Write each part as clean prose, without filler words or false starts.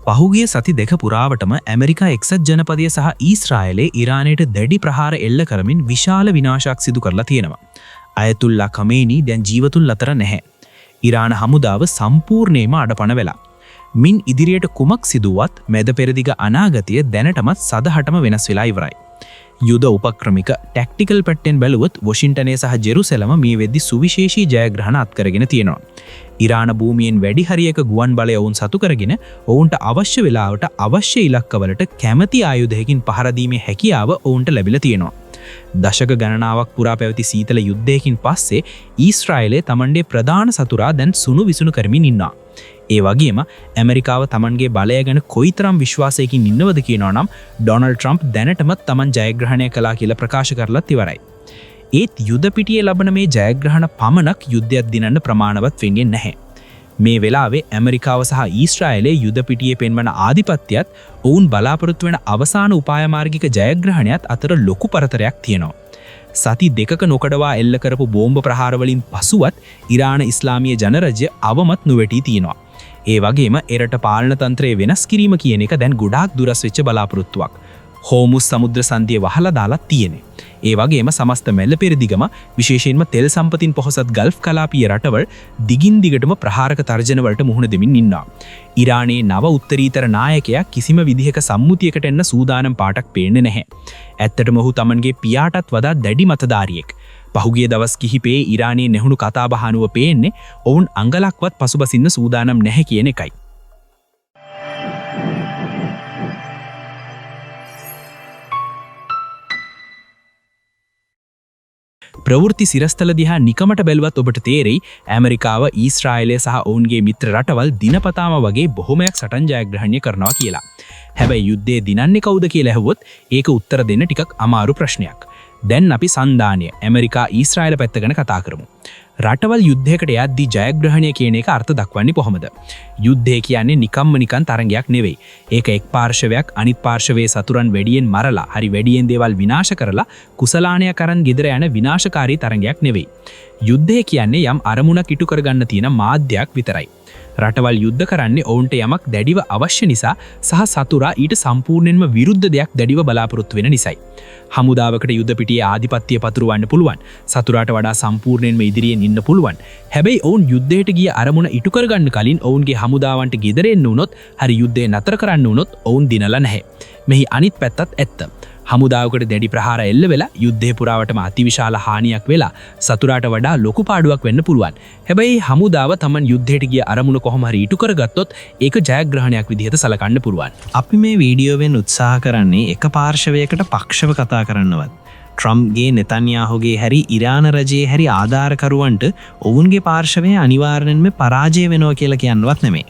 පහුගිය සති දෙක පුරාවටම ඇමරිකා එක්සත් ජනපදය සහ ඊශ්‍රායලේ ඉරානයට දැඩි ප්‍රහාර එල්ල කරමින් විශාල විනාශයක් සිදු කරලා තියෙනවා. අයතුල්ලා ඛමේනි දැන් ජීවතුන් අතර නැහැ. ඉරාන හමුදාව සම්පූර්ණයෙන්ම අඩපණ වෙලා. මින් ඉදිරියට කුමක් සිදුවත් මැද පෙරදිග අනාගතය දැනටමත් සදහටම වෙනස් වෙලා ඉවරයි. යුද උපක්‍රමික ටැක්ටිකල් පැත්තෙන් බැලුවොත් වොෂින්ටනය සහ ජෙරුසලම මේ වෙද්දි සුවිශේෂී ජයග්‍රහණ අත්කරගෙන තියෙනවා. ඉරාන භූමියෙන් වැඩි හරියක ගුවන් බලය ඔවුන් සතු කරගෙන ඔවුන්ට අවශ්‍ය වෙලාවට අවශ්‍ය ඉලක්කවලට කැමැති ආයුධයකින් පහර දීමේ හැකියාව ඔවුන්ට ලැබිලා තියෙනවා. දශක ගණනාවක් පුරා පැවති සීතල යුද්ධයකින් පස්සේ ඊශ්‍රායලයේ තමන්ගේ ප්‍රධාන සතුරා දැන් සුණු විසුණු කරමින් ඉන්නවා. ඒ වගේම ඇමරිකාව තමන්ගේ බලය ගැන කොයිතරම් විශ්වාසයකින් ඉන්නවද කියනවා නම් ඩොනල්ඩ් ට්‍රම්ප් දැනටමත් තමන් ජයග්‍රහණය කළා කියලා ප්‍රකාශ කරලත් ඉවරයි. ඒත් යුද පිටියේ ලබන මේ ජයග්‍රහණ පමණක් යුද්ධයක් දිනන්න ප්‍රමාණවත් වෙන්නේ නැහැ. මේ වෙලාවේ ඇමරිකාව සහ ඊශ්‍රායලයේ යුද පිටියේ පෙන්වන ආධිපත්‍යයත් ඔවුන් බලාපොරොත්තු වෙන අවසාන උපායමාර්ගික ජයග්‍රහණයත් අතර ලොකු පරතරයක් තියෙනවා. සති දෙකක නොකඩවා එල්ල කරපු බෝම්බ ප්‍රහාර වලින් පසුවත් ඉරාන ඉස්ලාමීය ජනරජය අවමත් නොවැටී තියෙනවා. ඒ වගේම එරට පාලන තන්ත්‍රයේ වෙනස් කිරීම කියන එක දැන් ගොඩාක් දුරස් වෙච්ච බලාපොරොත්තුවක්. හෝමුස් සමුද්‍ර සංදිය වහලා දාලා තියෙන්නේ. ඒ වගේම සමස්ත මැල්ල පෙරදිගම විශේෂයෙන්ම තෙල් සම්පතින් පොහොසත් ගල්ෆ් කලාපීය රටවල් දිගින් දිගටම ප්‍රහාරක තර්ජන වලට මුහුණ දෙමින් ඉන්නවා. ඉරානයේ නව උත්තරීතර නායකයා කිසිම විදිහක සම්මුතියකට එන්න සූදානම් පාටක් පේන්නේ නැහැ. ඇත්තටම ඔහු Tamanගේ පියාටත් වඩා දැඩි මතධාරියෙක්. පහුගිය දවස් කිහිපේ ඉරානයේ නැහුණු කතාබහ අනුව පේන්නේ ඔවුන් අංගලක්වත් පසුබසින්න සූදානම් නැහැ කියන එකයි. ප්‍රවෘත්ති සිරස්තල දිහා නිකමට බැලුවත් ඔබට තේරෙයි ඇමරිකාව ඊශ්‍රායලය සහ ඔවුන්ගේ මිත්‍ර රටවල් දිනපතාම වගේ බොහොමයක් සටන් ජයග්‍රහණය කරනවා කියලා. හැබැයි යුද්ධයේ දිනන්නේ කවුද කියලා ඇහුවොත් ඒක උත්තර දෙන්න ටිකක් අමාරු ප්‍රශ්නයක්. දැන් අපි සන්දානය ඇමරිකා ඊශ්‍රායල පැත්ත ගැන කතා කරමු. රටවල් යුද්ධයකට යද්දී ජයග්‍රහණය කියන එක අර්ථ දක්වන්නේ කොහොමද? යුද්ධය කියන්නේ නිකන් තරඟයක් නෙවෙයි. ඒක එක් පාර්ශවයක් අනිත් පාර්ශවයේ සතුරන් වැඩියෙන් මරලා, හරි වැඩියෙන් දේවල් විනාශ කරලා කුසලානයක් අරන් ගෙදර යන විනාශකාරී තරඟයක් නෙවෙයි. යුද්ධය කියන්නේ යම් අරමුණක් ඉටු කරගන්න තියෙන මාධ්‍යයක් විතරයි. රටවල් යුද්ධ කරන්නේ ඔවුන්ට යමක් දැඩිව අවශ්‍ය නිසා සහ සතුරා ඊට සම්පූර්ණයෙන්ම විරුද්ධ දෙයක් දැඩිව බලාපොරොත්තු වෙන නිසායි. හමුදාවකට යුද්ධ පිටියේ ආධිපත්‍ය පතුරවන්න පුළුවන්. සතුරාට වඩා සම්පූර්ණයෙන්ම ඉදිරියෙන් ඉන්න පුළුවන්. හැබැයි ඔවුන් යුද්ධයට ගිය අරමුණ ඉටු කරගන්න කලින් ඔවුන්ගේ හමුදාවන්ට ගෙදර එන්න උනොත්, හරි යුද්ධය නතර කරන්න උනොත් ඔවුන් දිනලා නැහැ. මෙහි අනිත් පැත්තත් ඇත්ත. හමුදාවකට දැඩි ප්‍රහාර එල්ල වෙලා යුද්ධය පුරාවටම අතිවිශාල හානියක් වෙලා සතුරාට වඩා ලොකු පාඩුවක් වෙන්න පුළුවන්. හැබැයි හමුදාව Taman යුද්ධයට ගිය අරමුණ කොහොම හරි ඉටු කරගත්තොත් ඒක ජයග්‍රහණයක් විදිහට සලකන්න පුළුවන්. අපි මේ වීඩියෝවෙන් උත්සාහ කරන්නේ එක පාර්ශවයකට පක්ෂව කතා කරන්නවත්. ට්‍රම්ප්ගේ නෙතන්යාහුගේ හැරි ඉරාන රජයේ හැරි ආධාරකරුවන්ට ඔවුන්ගේ පාර්ශවය අනිවාර්යෙන්ම පරාජය වෙනවා කියලා කියන්නවත් නෙමෙයි.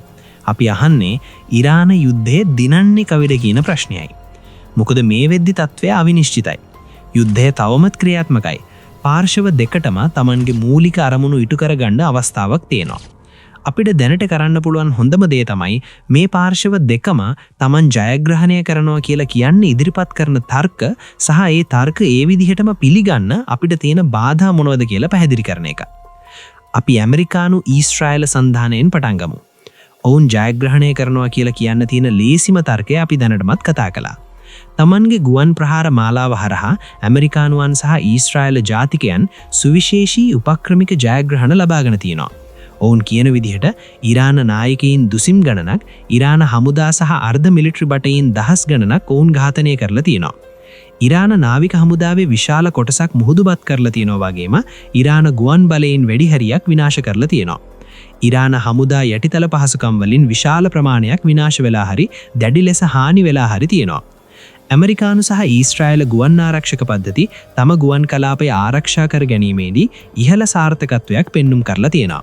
අපි අහන්නේ ඉරාන යුද්ධයේ දිනන්නේ කවුද කියන ප්‍රශ්නයයි. මොකද මේ වෙද්දි තත්ත්වය අවිනිශ්චිතයි. යුද්ධය තවමත් ක්‍රියාත්මකයි. පාර්ශව දෙකටම Tamanගේ මූලික අරමුණු ඉටු කරගන්න අවස්ථාවක් තියෙනවා. අපිට දැනට කරන්න පුළුවන් හොඳම දේ තමයි මේ පාර්ශව දෙකම Taman ජයග්‍රහණය කරනවා කියලා කියන්නේ ඉදිරිපත් කරන තර්ක සහ ඒ තර්ක ඒ විදිහටම පිළිගන්න අපිට තියෙන බාධා මොනවද කියලා පැහැදිලි කරන එක. අපි ඇමරිකානු ඊශ්‍රායල සන්ධානයෙන් පටන් ගමු. ඔවුන් ජයග්‍රහණය කරනවා කියලා කියන්න තියෙන ලේසිම තර්කය අපි දැනටමත් කතා කළා. Tamanගේ ගුවන් ප්‍රහාර මාලාව හරහා ඇමරිකානුවන් සහ ඊශ්‍රායල ජාතිකයන් සුවිශේෂී උපක්‍රමික ජයග්‍රහණ ලබාගෙන තියෙනවා. ඔවුන් කියන විදිහට ඉරාන නායකයින් දුසිම් ගණනක්, ඉරාන හමුදා සහ අර්ධ මිලිටරි බටයින් දහස් ගණනක් ඔවුන් ඝාතනය කරලා තියෙනවා. ඉරාන නාවික හමුදාවේ විශාල කොටසක් මුහුදුබත් කරලා තියෙනවා වගේම ඉරාන ගුවන් බලයෙන් වැඩි හරියක් විනාශ කරලා තියෙනවා. ඉරාන හමුදා යටිතල පහසුකම් වලින් විශාල ප්‍රමාණයක් විනාශ වෙලා හරි දැඩි ලෙස හානි වෙලා හරි තියෙනවා. ඇමරිකානු සහ ඊශ්‍රායල ගුවන් ආරක්ෂක පද්ධති තම ගුවන් කලාපය ආරක්ෂා කර ගැනීමේදී ඉහළ සාර්ථකත්වයක් පෙන්눔 කරලා තියෙනවා.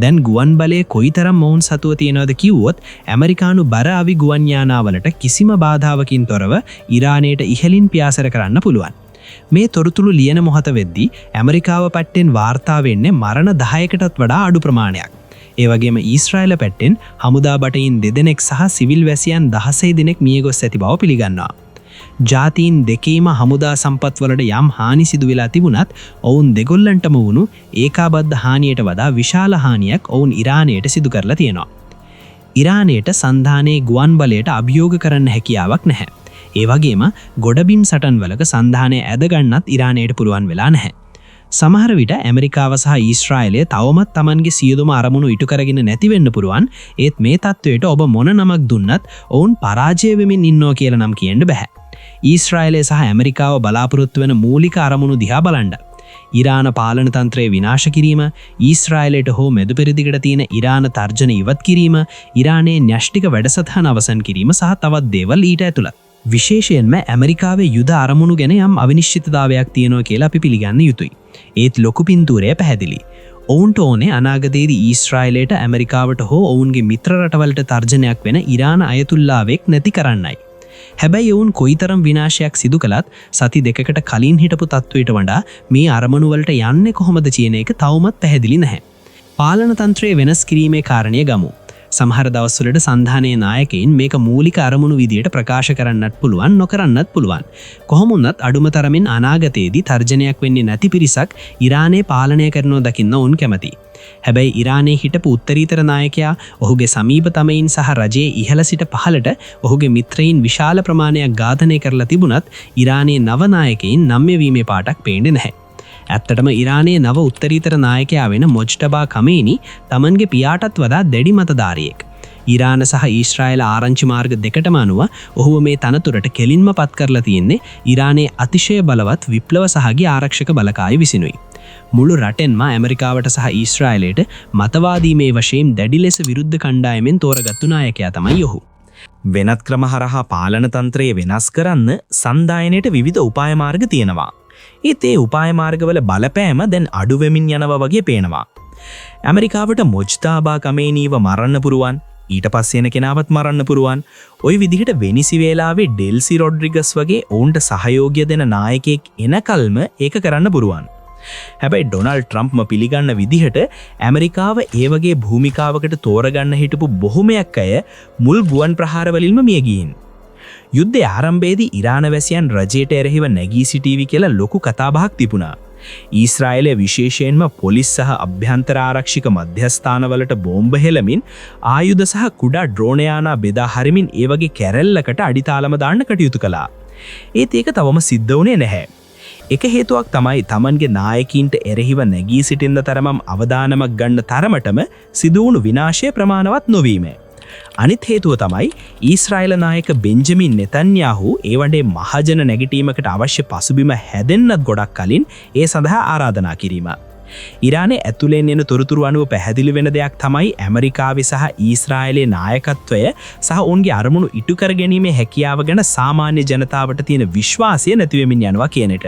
දැන් ගුවන් බලයේ කොයිතරම් මොවුන් සතුව තියෙනවද කිව්වොත් ඇමරිකානු බර අවි ගුවන් යානාවලට කිසිම බාධාවකින් තොරව ඉරානයට ඉහළින් පියාසර කරන්න පුළුවන්. මේ තොරතුරු ලියන මොහොත වෙද්දී ඇමරිකාව පැත්තෙන් වාර්තා වෙන්නේ මරණ 10කටත් වඩා අඩු ප්‍රමාණයක්. ඒ වගේම ඊශ්‍රායල පැත්තෙන් හමුදා බටයින් 2 දෙනෙක් සහ සිවිල් වැසියන් 16 දෙනෙක් මිය ගොස් ඇති බව පිළිගන්නවා. ජාතීන් දෙකේම හමුදා සම්පත්වලට යම් හානි සිදු වෙලා තිබුණත් ඔවුන් දෙගොල්ලන්ටම වුණු ඒකාබද්ධ හානියට වඩා විශාල හානියක් ඔවුන් ඉරානයට සිදු කරලා තියෙනවා. ඉරානයට සන්ධානයේ ගුවන් බලයට අභියෝග කරන්න හැකියාවක් නැහැ. ඒ වගේම ගොඩබිම් සටන්වලක සන්ධානය ඇදගන්නත් ඉරානයට පුළුවන් වෙලා නැහැ. සමහර විට ඇමරිකාව සහ ඊශ්‍රායලය තවමත් Tamanගේ සියලුම අරමුණු ඉටු කරගෙන නැති වෙන්න පුළුවන්. ඒත් මේ තත්වයට ඔබ මොන නමක් දුන්නත් ඔවුන් පරාජය වෙමින් ඉන්නවා කියලා නම් කියන්න බෑ. ඊශ්‍රායලය සහ ඇමරිකාව බලාපොරොත්තු වෙන මූලික අරමුණු දිහා බලන්න. ඉරාන පාලන තන්ත්‍රය විනාශ කිරීම, ඊශ්‍රායලයට හෝ මෙදු පෙරදිගට තියෙන ඉරාන තර්ජන ඉවත් කිරීම, ඉරානයේ න්‍යෂ්ටික වැඩසටහන අවසන් කිරීම සහ තවත් දේවල් ඊට ඇතුළත්. විශේෂයෙන්ම ඇමරිකාවේ යුද අරමුණු ගැන යම් අවිනිශ්චිතතාවයක් තියෙනවා කියලා අපි පිළිගන්න යුතුයි. ඒත් ලොකු පින්තූරය පැහැදිලි. ඔවුන්ට ඕනේ අනාගතයේදී ඊශ්‍රායලයට ඇමරිකාවට හෝ ඔවුන්ගේ මිත්‍ර රටවලට තර්ජනයක් වෙන ඉරාන අයතුල්ලාවෙක් නැති කරන්නයි. හැබැයි ඔවුන් කොයිතරම් විනාශයක් සිදු කළත් සති දෙකකට කලින් හිටපු තත්ත්වයට වඩා මේ අරමුණු වලට යන්නේ කොහොමද කියන එක තවමත් පැහැදිලි නැහැ. පාලන තන්ත්‍රය වෙනස් කිරීමේ කාරණය ගමු. සමහර දවස්වලට සන්ධානයේ නායකයින් මේක මූලික අරමුණු විදියට ප්‍රකාශ කරන්නත් පුළුවන්, නොකරන්නත් පුළුවන්. කොහොම වුණත් අඩුම තරමින් අනාගතයේදී තර්ජනයක් වෙන්නේ නැති පිරිසක් ඉරානයේ පාලනය කරනවා දකින්න උන් කැමතියි. හැබැයි ඉරානයේ හිටපු උත්තරීතර නායකයා ඔහුගේ සමීපතමයින් සහ රජයේ ඉහළ සිට පහළට ඔහුගේ මිත්‍රයින් විශාල ප්‍රමාණයක් ඝාතනය කරලා තිබුණත් ඉරානයේ නව නායකයින් නම්‍ය වීමේ පාටක් පේන්නේ නැහැ. ඇත්තටම ඉරානයේ නව උත්තරීතර නායකයා වෙන මොජ්ටබා කමේනි තමන්ගේ පියාටත් වඩා දැඩි මතධාරියෙක්. ඉරාන සහ ඊශ්‍රායල ආරංචි මාර්ග දෙකටම අනුව ඔහුව මේ තනතුරට කෙලින්ම පත් කරලා තියෙන්නේ ඉරානයේ අතිශය බලවත් විප්ලව සහගී ආරක්ෂක බලකාය විසිනුයි. මුළු රටෙන්ම ඇමරිකාවට සහ ඊශ්‍රායලයට මතවාදී මේ වශයෙන් දැඩි ලෙස විරුද්ධ කණ්ඩායමෙන් තෝරගත්තු නායකයා තමයි ඔහු. වෙනත් ක්‍රම හරහා පාලන තන්ත්‍රය වෙනස් කරන්න සන්ධායනයට විවිධ උපාය මාර්ග තියෙනවා. ඒත් ඒ උපාය මාර්ගවල බලපෑම දැන් අඩු වෙමින් යනවා වගේ පේනවා. ඇමරිකාවට මොජ්තාබා කමේනීව මරන්න පුරුවන්, ඊට පස්සේ එන කෙනාවත් මරන්න පුරුවන්. ওই විදිහට වෙනිසිවේලාවේ ඩෙල්සි රොඩ්රිගස් වගේ ඔවුන්ට සහයෝගය දෙන නායකයෙක් එනකල්ම ඒක කරන්න පුරුවන්. හැබැයි ඩොනල්ඩ් ට්‍රම්ප්ම පිළිගන්න විදිහට ඇමරිකාව ඒ වගේ භූමිකාවකට තෝරගන්න හිටපු බොහොමයක් අය මුල් ගුවන් ප්‍රහාරවලින්ම මිය ගිහින්. යුද්ධය ආරම්භයේදී ඉරාන වැසියන් රජයට එරෙහිව නැගී සිටීවි කියලා ලොකු කතාබහක් තිබුණා. ඊශ්‍රායලය විශේෂයෙන්ම පොලිස් සහ අභ්‍යන්තර ආරක්ෂක මධ්‍යස්ථානවලට බෝම්බ හෙලමින් ආයුධ සහ කුඩා ඩ්‍රෝන යානා බෙදා හරිමින් ඒ වගේ කැරැල්ලකට අඩිතාලම දාන්න කටයුතු කළා. ඒත් ඒක තවම සිද්ධ වුණේ නැහැ. එක හේතුවක් තමයි තමන්ගේ නායකයින්ට එරෙහිව නැගී සිටින්න තරමම් අවධානමක් ගන්න තරමටම සිදුවුණු විනාශය ප්‍රමාණවත් නොවීම. අනිත් හේතුව තමයි ඊශ්‍රායල නායක බෙන්ජමින් නෙතන්යාහු ඒ වගේ මහජන නැගිටීමකට අවශ්‍ය පසුබිම හැදෙන්නත් ගොඩක් කලින් ඒ සඳහා ආරාධනා කිරීම. ඉරානයේ ඇතුළෙන් එන තොරතුරු අනුව පැහැදිලි වෙන දෙයක් තමයි ඇමරිකාවේ සහ ඊශ්‍රායලයේ නායකත්වය සහ ඔවුන්ගේ අරමුණු ඉටු කර ගැනීමේ හැකියාව ගැන සාමාන්‍ය ජනතාවට තියෙන විශ්වාසය නැති වෙමින් යනවා කියන එක.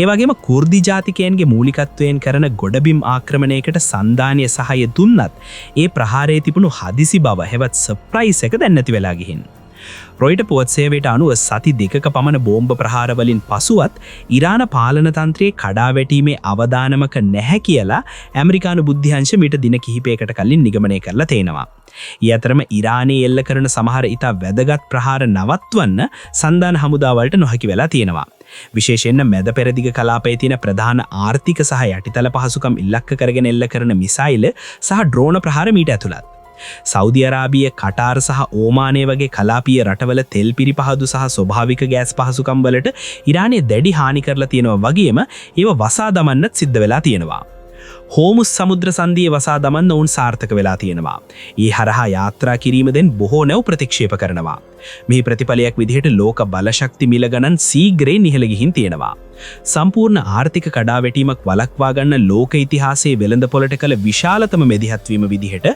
ඒ වගේම කුර්දි ජාතිකයන්ගේ මූලිකත්වයෙන් කරන ගොඩබිම් ආක්‍රමණයකට සන්ධානීය සහාය දුන්නත් ඒ ප්‍රහාරයේ තිබුණු හදිසි බව හැවත් සර්ප්‍රයිස් එක දැන් නැති වෙලා ගිහින්. රොයිටර් පුවත් සේවයට අනුව සති දෙකක පමණ බෝම්බ ප්‍රහාර වලින් පසුවත් ඉරාන පාලන තන්ත්‍රයේ කඩා වැටීමේ අවදානමක නැහැ කියලා ඇමරිකානු බුද්ධ්‍යංශ මීට දින කිහිපයකට කලින් නිගමනය කරලා තේනවා. ඊ අතරම ඉරානයේ එල්ල කරන සමහර ඉතා වැදගත් ප්‍රහාර නවත්වන්න සන්ධාන හමුදාවලට නොහැකි වෙලා තියෙනවා. විශේෂයෙන්ම මැද පෙරදිග කලාපයේ තියෙන ප්‍රධාන ආර්ථික සහ යටිතල පහසුකම් ඉලක්ක කරගෙන එල්ල කරන මිසයිල් සහ ඩ්‍රෝන ප්‍රහාර මීට ඇතුළත්. සෞදි අරාබිය, කටාර් සහ ඕමානය වගේ කලාපීය රටවල තෙල් පිරිපහදු සහ ස්වභාවික ගෑස් පහසුකම් වලට ඉරානය දැඩි හානි කරලා තියෙනවා වගේම ඒව වසා දමන්නත් සිද්ධ වෙලා තියෙනවා. හෝමුස් සමුද්‍ර සන්ධියේ වසා දමන්න උන් සාර්ථක වෙලා තියෙනවා. ඒ හරහා යාත්‍රා කිරීම දැන් බොහෝ නැව් ප්‍රතික්ෂේප කරනවා. මේ ප්‍රතිඵලයක් විදිහට ලෝක බලශක්ති මිල ගණන් සීග්‍රයෙන් ඉහළ ගිහින් තියෙනවා. සම්පූර්ණ ආර්ථික කඩාවැටීමක් වළක්වා ගන්න ලෝක ඉතිහාසයේ වෙළඳපොළට කළ විශාලතම මෙදිහත් වීම විදිහට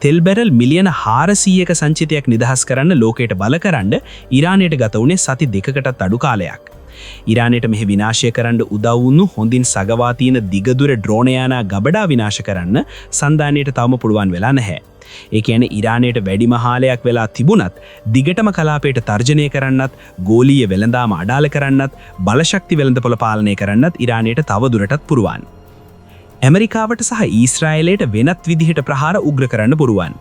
තෙල් බැරල් මිලියන 400ක සංචිතයක් නිදහස් කරන්න ලෝකයට බල කරන්න ඉරානයට ගත වුණේ සති දෙකකටත් අඩු කාලයක්. ඉරානයට මෙහි විනාශය කරන්න උදව් වුණු හොඳින් සගවා තියෙන දිගදුර ඩ්‍රෝන යානා ගබඩා විනාශ කරන්න සන්ධානයට තවම පුළුවන් වෙලා නැහැ. ඒ කියන්නේ ඉරානයට වැඩිම හාලයක් වෙලා තිබුණත් දිගටම කලාපයට තර්ජනය කරන්නත්, ගෝලීය වෙළඳාම අඩාල කරන්නත්, බලශක්ති වෙළඳපොළ පාලනය කරන්නත් ඉරානයට තව දුරටත් පුරුවන්. ඇමරිකාවට සහ ඊශ්‍රායලයට වෙනත් විදිහට ප්‍රහාර උග්‍ර කරන්න පුරුවන්.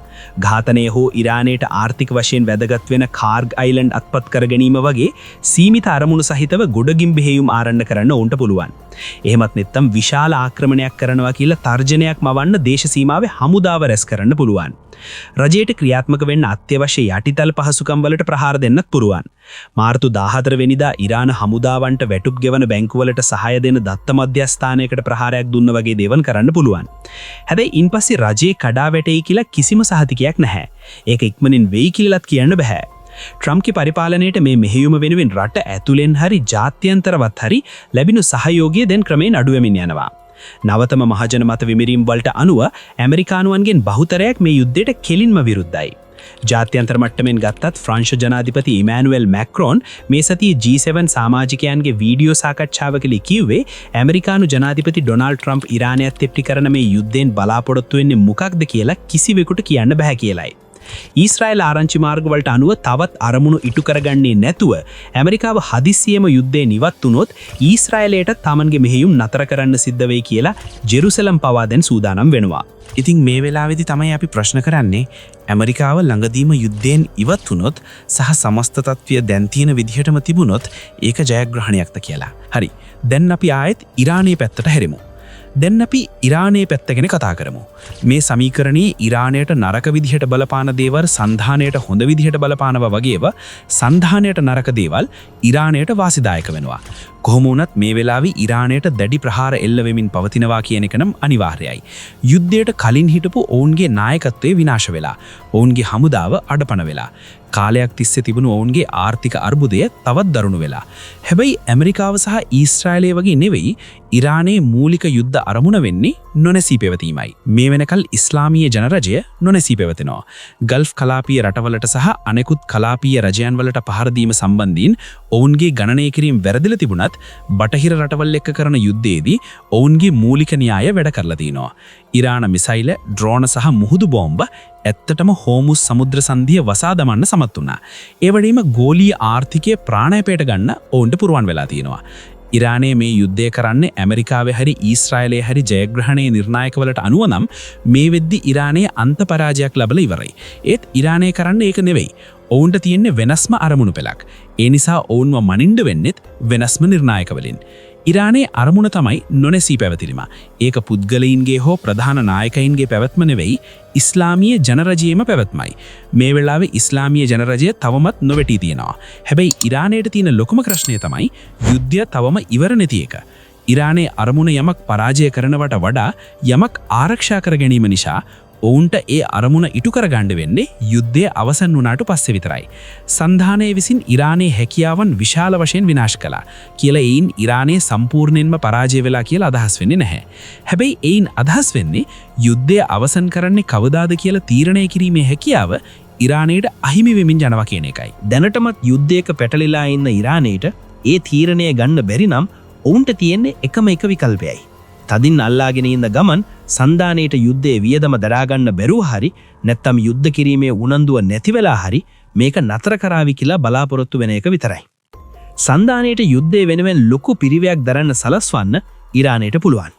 ඝාතනය හෝ ඉරානයට ආර්ථික වශයෙන් වැදගත් වෙන කාර්ග් අයිලන්ඩ් අත්පත් කර ගැනීම වගේ සීමිත අරමුණු සහිතව ගොඩගිම් බෙහෙයුම් ආරම්භ කරන්න උන්ට පුළුවන්. එහෙමත් නැත්නම් විශාල ආක්‍රමණයක් කරනවා කියලා තර්ජනයක් මවන්න දේශ සීමාවේ හමුදාව රැස් කරන්න පුළුවන්. රජයට ක්‍රියාත්මක වෙන්න අත්‍යවශ්‍ය යටිතල පහසුකම් වලට ප්‍රහාර දෙන්නත් පුරුවන්. මාර්තු 14 වෙනිදා ඉරාන හමුදාවන්ට වැටුප් ගෙවන බැංකුවලට සහාය දෙන දත්ත මධ්‍යස්ථානයකට ප්‍රහාරයක් දුන්න වගේ දේවල් කරන්න පුළුවන්. හැබැයි ඉන්පස්සේ රජේ කඩා වැටෙයි කියලා කිසිම සහතිකයක් නැහැ. ඒක ඉක්මනින් වෙයි කියලාත් කියන්න බෑ. ට්‍රම්ප්ගේ පරිපාලනයට මේ මෙහෙයුම වෙනුවෙන් රට ඇතුලෙන් හරි ජාත්‍යන්තරවත් හරි ලැබිණු සහයෝගය දැන් ක්‍රමයෙන් අඩු වෙමින් යනවා. නවතම මහජන මත විමරීම් වලට අනුව ඇමරිකානුවන්ගෙන් බහුතරයක් මේ යුද්ධයට කෙලින්ම විරුද්ධයි. ජාත්‍යන්තර මට්ටමින් ගත්තත් ෆ්‍රාන්ස් ජනාධිපති ඉමැනුවෙල් මැක්‍රෝන් මේ සතියේ G7 සමාජිකයන්ගේ වීඩියෝ සාකච්ඡාවකදී කිව්වේ ඇමරිකානු ජනාධිපති ඩොනාල්ඩ් ට්‍රම්ප් ඉරානයත් එක්ක කරන මේ යුද්ධෙන් බලාපොරොත්තු වෙන්නේ මොකක්ද කියලා කිසිවෙකුට කියන්න බෑ කියලායි. ඊශ්‍රායල් ආරංචි මාර්ගවලට අනුව තවත් අරමුණු ඉටු කරගන්නේ නැතුව ඇමරිකාව හදිස්සියෙම යුද්ධේ නිවත් වුණොත් ඊශ්‍රායලයට තමන්ගේ මෙහෙයුම් නතර කරන්න සිද්ධ වෙයි කියලා ජෙරුසලම් පවා දැන් සූදානම් වෙනවා. ඉතින් මේ වෙලාවේදී තමයි අපි ප්‍රශ්න කරන්නේ ඇමරිකාව ළඟදීම යුද්ධයෙන් ඉවත් වුණොත් සහ සමස්ත තත්ත්වය දැන් තියෙන විදිහටම තිබුණොත් ඒක ජයග්‍රහණයක්ද කියලා. හරි. දැන් අපි ආයෙත් ඉරානයේ පැත්තට හැරෙමු. දැන් අපි ඉරානයේ පැත්ත ගැන කතා කරමු. මේ සමීකරණයේ ඉරානයට නරක විදිහට බලපාන දේවල් සන්ධානයට හොඳ විදිහට බලපානවා වගේව සන්ධානයට නරක දේවල් ඉරානයට වාසිදායක වෙනවා. කොහොම වුණත් මේ වෙලාවේ ඉරානයට දැඩි ප්‍රහාර එල්ල වෙමින් පවතිනවා කියන එක නම් අනිවාර්යයි. යුද්ධයට කලින් හිටපු ඔවුන්ගේ නායකත්වය විනාශ වෙලා, ඔවුන්ගේ හමුදාව අඩපණ වෙලා, කාලයක් තිස්සේ තිබුණු ඔවුන්ගේ ආර්ථික අර්බුදය තවත් දරුණු වෙලා. හැබැයි ඇමරිකාව සහ ඊශ්‍රායලය වගේ නෙවෙයි ඉරානයේ මූලික යුද්ධ අරමුණ වෙන්නේ නොනැසී පැවතීමයි. මේ වෙනකල් ඉස්ලාමීය ජනරජය නොනැසී පැවතෙනවා. ගල්ෆ් කලාපීය රටවලට සහ අනෙකුත් කලාපීය රජයන් වලට පහර දීම සම්බන්ධයෙන් ඔවුන්ගේ ගණනය කිරීම වැරදිලා තිබුණත් බටහිර රටවල් එක්ක කරන යුද්ධයේදී ඔවුන්ගේ මූලික න්‍යාය වැඩ කරලා තිනවා. ඉරාන මිසයිල, ඩ්‍රෝන සහ මුහුදු බෝම්බ ඇත්තටම හෝමුස් සමුද්‍ර සංධිය වසා දමන්න සමත් වුණා. ඒ වගේම ගෝලීය ආර්ථිකය ප්‍රාණයපයට ගන්න ඔවුන්ට පුරුවන් වෙලා තියෙනවා. ඉරානයේ මේ යුද්ධය කරන්නේ ඇමරිකාවේ හරි ඊශ්‍රායලයේ හරි ජයග්‍රහණයේ නිර්ණායකවලට අනුව නම් මේ වෙද්දි ඉරානයේ අන්ත පරාජයක් ලැබලා ඉවරයි. ඒත් ඉරානය කරන්නේ ඒක නෙවෙයි. ඔවුන්ට තියෙන්නේ වෙනස්ම අරමුණු පෙළක්. ඒ නිසා ඔවුන්ව මනින්න වෙන්නෙත් වෙනස්ම නිර්ණායකවලින්. ඉරානයේ අරමුණ තමයි නොනැසී පැවතීම. ඒක පුද්ගලයින්ගේ හෝ ප්‍රධාන නායකයින්ගේ පැවැත්ම නෙවෙයි, ඉස්ලාමීය ජනරජයේම පැවැත්මයි. මේ වෙලාවේ ඉස්ලාමීය ජනරජය තවමත් නොවැටී තියෙනවා. හැබැයි ඉරානයට තියෙන ලොකුම ප්‍රශ්නය තමයි යුද්ධය තවම ඉවර නැති එක. ඉරානයේ අරමුණ යමක් පරාජය කරනවට වඩා යමක් ආරක්ෂා කර ගැනීම නිසා ඔවුන්ට ඒ අරමුණ ඉටු කරගන්න වෙන්නේ යුද්ධය අවසන් වුණාට පස්සේ විතරයි. සන්ධානයේ විසින් ඉරානයේ හැකියාවන් විශාල වශයෙන් විනාශ කළා කියලා එයින් ඉරානයේ සම්පූර්ණයෙන්ම පරාජය වෙලා කියලා අදහස් වෙන්නේ නැහැ. හැබැයි එයින් අදහස් වෙන්නේ යුද්ධය අවසන් කරන්නේ කවදාද කියලා තීරණය කිරීමේ හැකියාව ඉරානයට අහිමි වෙමින් යනවා කියන එකයි. දැනටමත් යුද්ධයක පැටලිලා ඉන්න ඉරානයට ඒ තීරණය ගන්න බැරි නම් ඔවුන්ට තියෙන්නේ එකම එක විකල්පයයි. තදින් අල්ලාගෙන ඉන්න ගමන් සන්ධානයට යුද්ධයේ වියදම දරාගන්න බැරුව හරි නැත්නම් යුද්ධ කිරීමේ උනන්දුව නැති වෙලා හරි මේක නතර කරાવી කියලා බලාපොරොත්තු වෙන එක විතරයි. සන්ධානයට යුද්ධය වෙනුවෙන් ලොකු පිරිවැයක් දරන්න සලස්වන්න ඉරානයට පුළුවන්.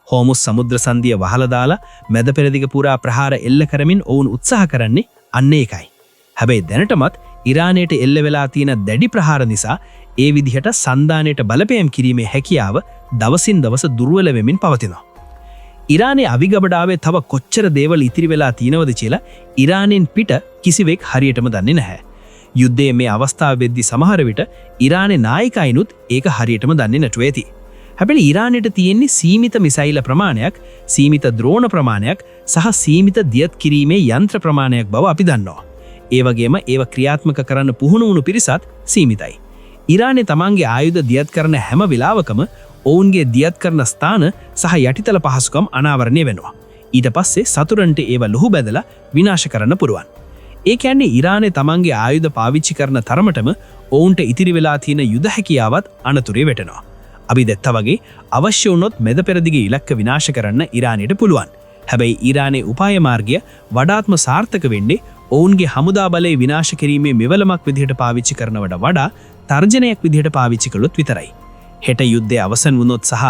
හෝමුස් සමුද්‍ර සංධිය වහලා දාලා මැද පෙරදිග පුරා ප්‍රහාර එල්ල කරමින් ඔවුන් උත්සාහ කරන්නේ අන්න ඒකයි. හැබැයි දැනටමත් ඉරානයට එල්ල වෙලා තියෙන දැඩි ප්‍රහාර නිසා ඒ විදිහට සන්ධානයට බලපෑම් කිරීමේ හැකියාව දවසින් දවස දුර්වල වෙමින් පවතිනවා. ඉරානයේ අවිගබඩාවේ තව කොච්චර දේවල් ඉතිරි වෙලා තියෙනවද කියලා ඉරානෙන් පිට කිසිවෙක් හරියටම දන්නේ නැහැ. යුද්ධයේ මේ අවස්ථාව වෙද්දී සමහර විට ඉරානයේ නායකයිනුත් ඒක හරියටම දන්නේ නැතුව ඇති. හැබැයි ඉරානයට තියෙන්නේ සීමිත මිසයිල ප්‍රමාණයක්, සීමිත ද්‍රෝණ ප්‍රමාණයක් සහ සීමිත දියත් කිරීමේ යන්ත්‍ර ප්‍රමාණයක් බව අපි දන්නවා. ඒ වගේම ඒව ක්‍රියාත්මක කරන්න පුහුණු වුණු පිරිසත් සීමිතයි. ඉරානයේ තමන්ගේ ආයුධ දියත් කරන හැම වෙලාවකම ඔවුන්ගේ දියත් කරන ස්ථාන සහ යටිතල පහසුකම් අනාවරණය වෙනවා. ඊට පස්සේ සතුරන්ට ඒව ලුහු බැදලා විනාශ කරන්න පුරුවන්. ඒ කියන්නේ ඉරානයේ තමන්ගේ ආයුධ පාවිච්චි කරන තරමටම ඔවුන්ට ඉතිරි වෙලා තියෙන යුද හැකියාවත් අනතුරේ වැටෙනවා. අපි දැත්තා වගේ අවශ්‍ය වුණොත් මැද පෙරදිගේ ඉලක්ක විනාශ කරන්න ඉරානයට පුළුවන්. හැබැයි ඉරානයේ උපාය මාර්ගය වඩාත්ම සාර්ථක වෙන්නේ ඔවුන්ගේ හමුදා බලය විනාශ කිරීමේ මෙවලමක් විදිහට පාවිච්චි කරනවට වඩා තර්ජනයක් විදිහට පාවිච්චි කළොත් විතරයි. හෙට යුද්ධය අවසන් වුණොත් සහ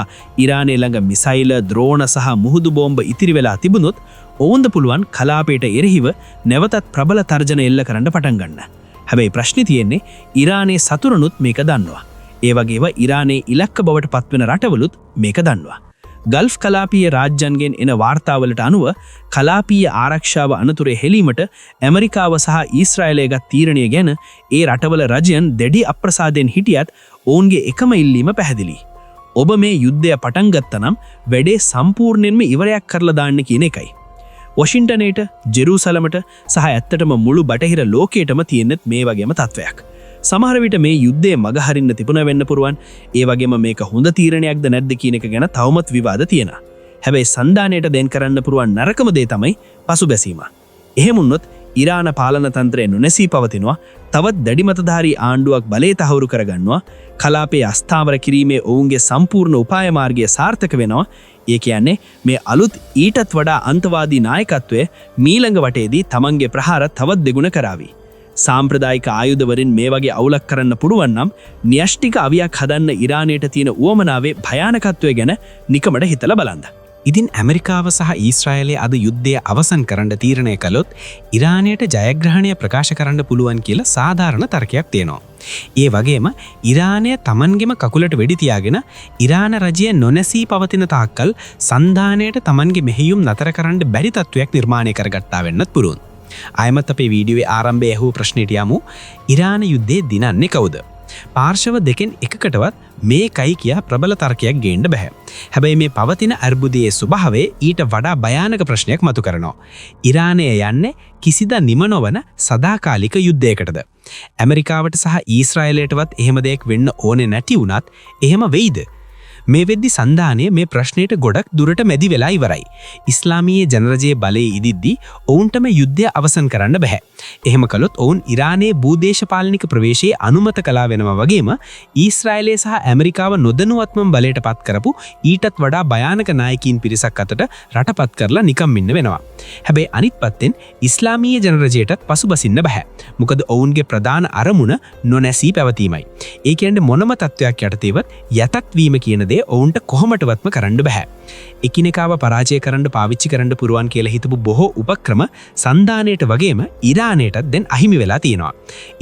ඉරානය ළඟ මිසයිල, ද්‍රෝණ සහ මුහුදු බෝම්බ ඉතිරි වෙලා තිබුණොත් ඔවුන්ද පුළුවන් කලාපයට එරෙහිව නැවතත් ප්‍රබල තර්ජන එල්ල කරන්න පටන් ගන්න. හැබැයි ප්‍රශ්නේ තියෙන්නේ ඉරානයේ සතුරුනුත් මේක දන්නවා. ඒ වගේම ඉරානයේ ඉලක්ක බවට පත්වෙන රටවලුත් මේක දන්නවා. ගල්ෆ් කලාපීය රාජ්‍යයන්ගෙන් එන වාර්තාවලට අනුව කලාපීය ආරක්ෂාව අනතුරේ හෙලීමට ඇමරිකාව සහ ඊශ්‍රායලය ගත් තීරණය ගැන ඒ රටවල රජයන් දැඩි අප්‍රසාදයෙන් හිටියත් ඔවුන්ගේ එකම ඉල්ලීම පැහැදිලි. ඔබ මේ යුද්ධය පටන් ගත්තනම් වැඩේ සම්පූර්ණයෙන්ම ඉවරයක් කරලා දාන්න කියන එකයි. වොෂින්ටනේට, ජෙරුසලමට සහ ඇත්තටම මුළු බටහිර ලෝකයටම තියෙනෙත් මේ වගේම තත්වයක්. සමහර විට මේ යුද්ධයේ මග හරින්න තිබුණ වෙන්න පුරුවන්. ඒ වගේම මේක හොඳ තීරණයක්ද නැද්ද කියන එක ගැන තවමත් විවාද තියෙනවා. හැබැයි සන්දානයට දෙන් කරන්න පුරුවන් නරකම දේ තමයි පසුබැසීම. එහෙම වුණොත් ඉරාන පාලන තන්ත්‍රය නොනැසී පවතිනවා. තවත් දැඩි මතධාරී ආණ්ඩුවක් බලය තහවුරු කරගන්නවා. කලාපයේ අස්ථාවර කිරීමේ ඔවුන්ගේ සම්පූර්ණ උපාය මාර්ගය සාර්ථක වෙනවා. ඒ කියන්නේ මේ අලුත් ඊටත් වඩා අන්තවාදී නායකත්වය මීළඟ වටේදී තමන්ගේ ප්‍රහාර තවත් දෙගුණ කරાવી. සාම්ප්‍රදායික ආයුධවලින් මේ වගේ අවුලක් කරන්න පුළුවන් නම් න්‍යෂ්ටික අවියක් හදන්න ඉරානයට තියෙන උවමනාවේ භයානකත්වය ගැන නිකමඩ හිතලා බලන්න. ඉතින් ඇමරිකාව සහ ඊශ්‍රායලයේ අද යුද්ධය අවසන් කරන්න තීරණය කළොත් ඉරානයට ජයග්‍රහණය ප්‍රකාශ කරන්න පුළුවන් කියලා සාධාරණ තර්කයක් තියෙනවා. ඒ වගේම ඉරානය තමන්ගෙම කකුලට වෙඩි තියාගෙන ඉරාන රජය නොනැසී පවතින තාක්කල් සන්ධානයට තමන්ගේ මෙහෙයුම් නතර කරන්න බැරි තත්වයක් නිර්මාණය කරගත්තා වෙන්නත් පුළුවන්. ආයමත් අපේ වීඩියෝවේ ආරම්භයේ ඇහුව ප්‍රශ්නෙට යමු. ඉරාන යුද්ධයේ දිනන්නේ කවුද? පාර්ශව දෙකෙන් එකකටවත් මේකයි කියා ප්‍රබල තර්කයක් ගේන්න බෑ. හැබැයි මේ පවතින අර්බුදයේ ස්වභාවය ඊට වඩා භයානක ප්‍රශ්නයක් මතු කරනවා. ඉරානය යන්නේ කිසිදා නිම නොවන සදාකාලික යුද්ධයකටද? ඇමරිකාවට සහ ඊශ්‍රායලයටවත් එහෙම දෙයක් වෙන්න ඕනේ නැති වුණත් එහෙම වෙයිද? මේ වෙද්දි සන්ධානය මේ ප්‍රශ්නයට ගොඩක් දුරට මැදි වෙලා ඉවරයි. ඉස්ලාමීය ජනරජයේ බලයේ ඉදිද්දී ඔවුන්ටම යුද්ධය අවසන් කරන්න බෑ. එහෙම කළොත් ඔවුන් ඉරානයේ භූදේශපාලනික ප්‍රවේශයේ අනුමත කළා වෙනවා වගේම ඊශ්‍රායලය සහ ඇමරිකාව නොදැනුවත්වම බලයට පත් කරපු ඊටත් වඩා භයානක නායකයින් පිරිසක් අතට රටපත් කරලා නිකම් ඉන්න වෙනවා. හැබැයි අනිත් පැත්තෙන් ඉස්ලාමීය ජනරජයටත් පසුබසින්න බෑ. මොකද ඔවුන්ගේ ප්‍රධාන අරමුණ නොනැසී පැවතීමයි. ඒ කියන්නේ මොනම තත්වයක් යටතේවත් යටත් වීම කියන දේ ඔවුන්ට කොහොමටවත්ම කරන්න බෑ. එකිනෙකාව පරාජය කරන්න පාවිච්චි කරන්න පුරුවන් කියලා හිතපු බොහෝ උපක්‍රම සන්ධානයට වගේම ඉරානයටත් දැන් අහිමි වෙලා තියෙනවා.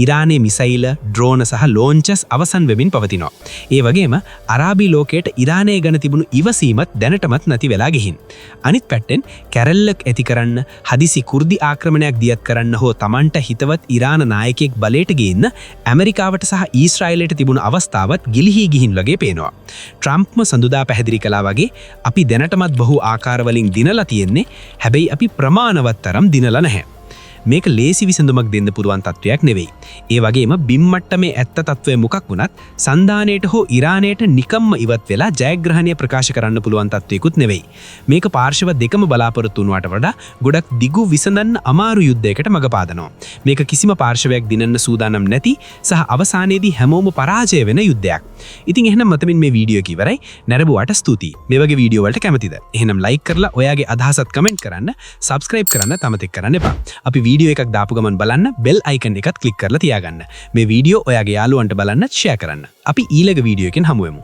ඉරානයේ මිසයිල, ඩ්‍රෝන සහ ලෝන්චස් අවසන් වෙමින් පවතිනවා. ඒ වගේම අරාබි ලෝකයට ඉරානය ගැන තිබුණු ඉවසීමත් දැනටමත් නැති වෙලා ගිහින්. අනිත් පැත්තෙන් කැරල්ලක් ඇති කරන්න, හදිසි කුර්දි ආක්‍රමණයක් දියත් කරන්න හෝ Tamanට හිතවත් ඉරාන නායකයෙක් බලයට ගේන්න ඇමරිකාවට සහ ඊශ්‍රායලයට තිබුණු අවස්ථාවත් ගිලිහි ගිහින් වගේ පේනවා. ට්‍රම්ප්ම සඳුදා පැහැදිලි කළා වගේ අපි දැනටමත් බොහෝ ආකාරවලින් දිනලා තියෙන්නේ. හැබැයි අපි ප්‍රමාණවත් තරම් දිනලා නැහැ. මේක ලේසි විසඳුමක් දෙන්න පුරුවන් තත්වයක් නෙවෙයි. ඒ වගේම බිම්මට්ටමේ ඇත්ත තත්වය මොකක් වුණත් සන්ධානයට හෝ ඉරානයට නිකම්ම ඉවත් වෙලා ජයග්‍රහණය ප්‍රකාශ කරන්න පුළුවන් තත්වයකුත් නෙවෙයි. මේක පාර්ශව දෙකම බලාපොරොත්තු වුණාට වඩා ගොඩක් දිගු විසඳන්න අමාරු යුද්ධයකට මඟ පාදනවා. මේක කිසිම පාර්ශවයක් දිනන්න සූදානම් නැති සහ අවසානයේදී හැමෝම පරාජය වෙන යුද්ධයක්. ඉතින් එහෙනම් මතමින් මේ වීඩියෝ එක ඉවරයි. නැරඹුවාට ස්තුතියි. මේ වගේ වීඩියෝ වලට කැමතිද? එහෙනම් ලයික් කරලා ඔයාගේ අදහසත් කමෙන්ට් කරන්න, සබ්ස්ක්‍රයිබ් කරන්න තමතෙක් කරන්න එපා. අපි වීඩියෝ එකක් දාපු ගමන් බලන්න බෙල් අයිකන් එකත් ක්ලික් කරලා තියාගන්න. මේ වීඩියෝ ඔයාගේ යාළුවන්ට බලන්නත් ෂෙයා කරන්න. අපි ඊළඟ වීඩියෝ එකෙන් හමු වෙමු.